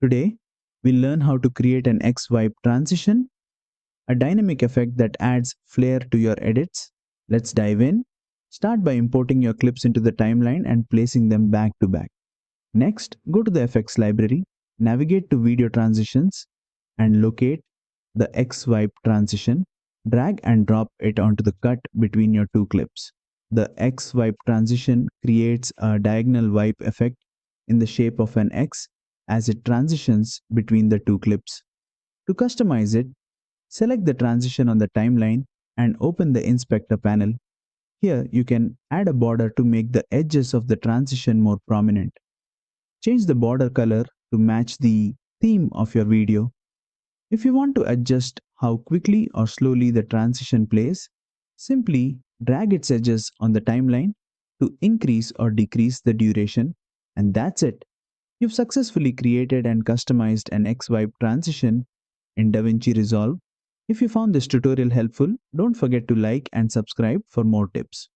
Today, we'll learn how to create an X-Wipe transition, a dynamic effect that adds flair to your edits. Let's dive in. Start by importing your clips into the timeline and placing them back to back. Next, go to the effects library, navigate to video transitions, and locate the X-Wipe transition. Drag and drop it onto the cut between your two clips. The X-Wipe transition creates a diagonal wipe effect in the shape of an X as it transitions between the two clips. To customize it, select the transition on the timeline and open the inspector panel. Here you can add a border to make the edges of the transition more prominent. Change the border color to match the theme of your video. If you want to adjust how quickly or slowly the transition plays, simply drag its edges on the timeline to increase or decrease the duration, and that's it. You've successfully created and customized an X-Wipe transition in DaVinci Resolve. If you found this tutorial helpful, don't forget to like and subscribe for more tips.